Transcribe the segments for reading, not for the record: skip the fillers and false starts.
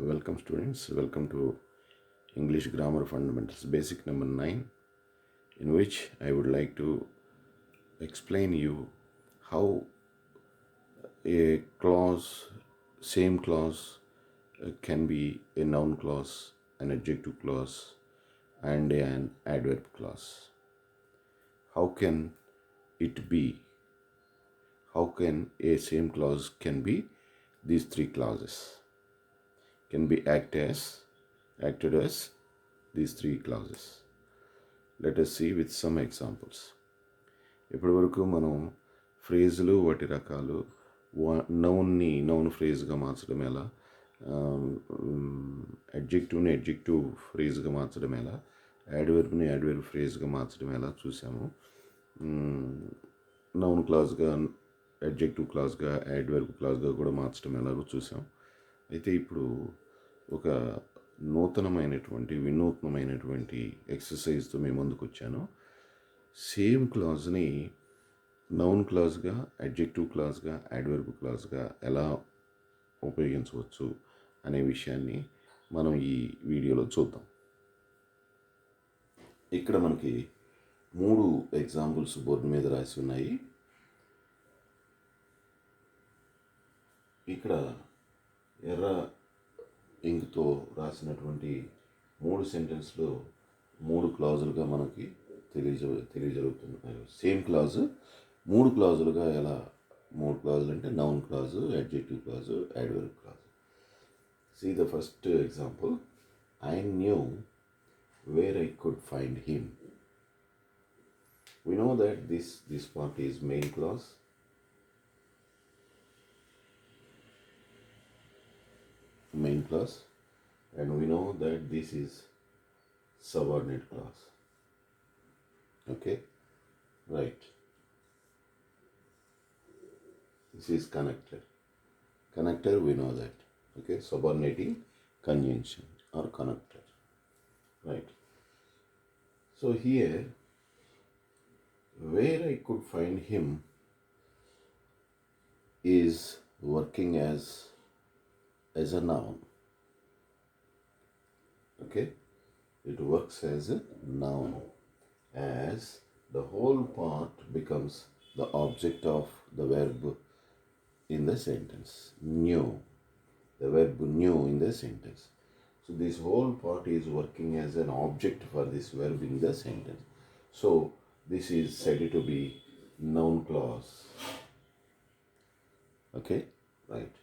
Welcome students, welcome to English Grammar Fundamentals basic number 9, in which I would like to explain you how a clause, same clause can be a noun clause, an adjective clause and an adverb clause. How can it be? How can a same clause can be these three clauses? Can be acted as these three clauses. Let us see with some examples. ఇప్పటి వరకు మనం ఫ్రేజులు వాటి రకాలు, noun ఫ్రేజ్గా మార్చడం ఎలా, అడ్జెక్టివ్ని adjective ఫ్రేజ్గా మార్చడం ఎలా, యాడ్వర్బ్ని adverb ఫ్రేజ్గా మార్చడం ఎలా చూసాము. నౌన్ క్లాజ్గా, అడ్జెక్టివ్ క్లాజ్గా, యాడ్వర్బ్ క్లాజ్గా కూడా మార్చడం ఎలాగో చూసాం. అయితే ఇప్పుడు ఒక వినూత్నమైనటువంటి ఎక్సర్సైజ్తో మేము ముందుకు వచ్చాను. సేమ్ క్లాజ్ని నౌన్ క్లాజ్గా, అడ్జెక్టివ్ క్లాజ్గా, యాడ్వర్బ్ క్లాజ్గా ఎలా ఉపయోగించవచ్చు అనే విషయాన్ని మనం ఈ వీడియోలో చూద్దాం. ఇక్కడ మనకి 3 ఎగ్జాంపుల్స్ బోర్డు మీద రాసి ఉన్నాయి. ఇక్కడ ఎర్ర ఇంక్తో రాసినటువంటి 3 సెంటెన్స్లో 3 క్లాజులుగా మనకి తెలియజరుగుతున్నాయి. సేమ్ క్లాజు 3 క్లాజులుగా ఎలా, 3 క్లాజులు అంటే noun clause, adjective clause, adverb clause. See the first example. I knew where I could find him. We know that this part is main clause. And we know that this is subordinate clause. Okay, right. This is connector, we know that. Okay, subordinating conjunction or connector, right? So here, where I could find him is working as a noun. Okay, it works as a noun, as the whole part becomes the object of the verb in the sentence. Knew, the verb knew in the sentence. So this whole part is working as an object for this verb in the sentence. So this is said to be noun clause. Okay, right.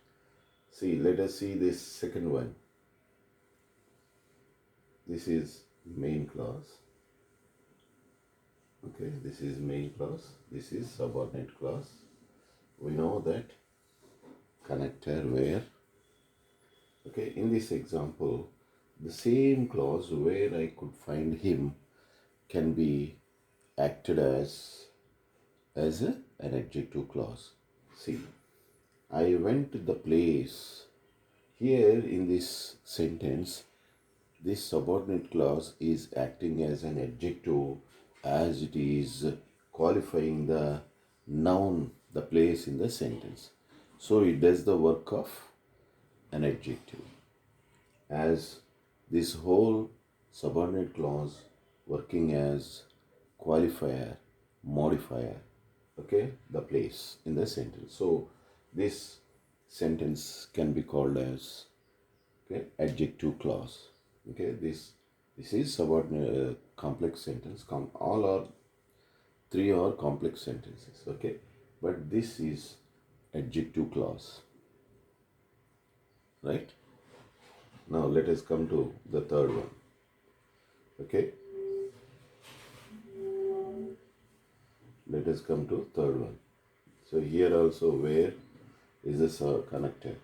See, let us see this second one. This is main clause. Okay, this is main clause. This is subordinate clause. We know that connector where. Okay, in this example, the same clause where I could find him can be acted as an adjective clause. See, I went to the place. Here in this sentence, this subordinate clause is acting as an adjective, as it is qualifying the noun, the place in the sentence. So it does the work of an adjective, as this whole subordinate clause working as qualifier, modifier, okay, the place in the sentence. So this sentence can be called as, okay, adjective clause. Okay, this is subordinate complex sentence. All are 3 are complex sentences. Okay, but this is adjective clause, right? Now let us come to the third one. Okay, let us come to third one. So here also, where is this connector?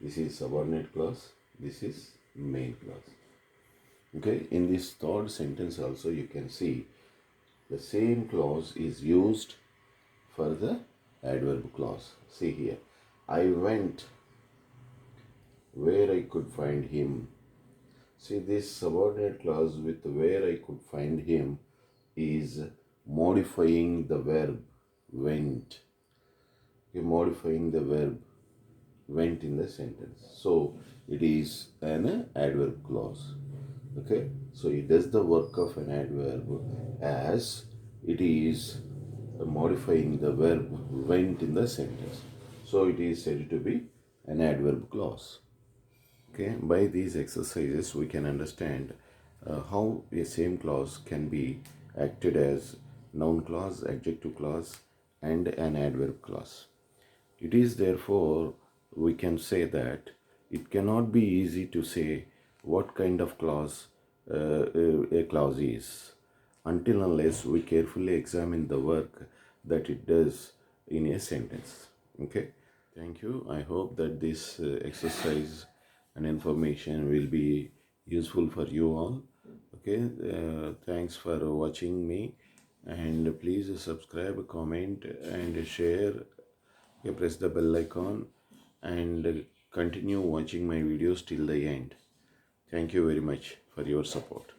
This is subordinate clause. This is main clause. Okay, in this third sentence also you can see the same clause is used for the adverb clause. See here, I went where I could find him. See, this subordinate clause with where I could find him is modifying the verb went. Okay, modifying the verb went in the sentence. So it is an adverb clause. Okay, so it does the work of an adverb as it is modifying the verb went in the sentence. So it is said to be an adverb clause. Okay, by these exercises we can understand how a same clause can be acted as noun clause, adjective clause, and an adverb clause. It is therefore we can say that it cannot be easy to say what kind of clause a clause is until unless we carefully examine the work that it does in a sentence. Okay, thank you. I hope that this exercise and information will be useful for you all. Okay, thanks for watching me, and please subscribe, comment, and share. You press the bell icon and continue watching my videos till the end. Thank you very much for your support.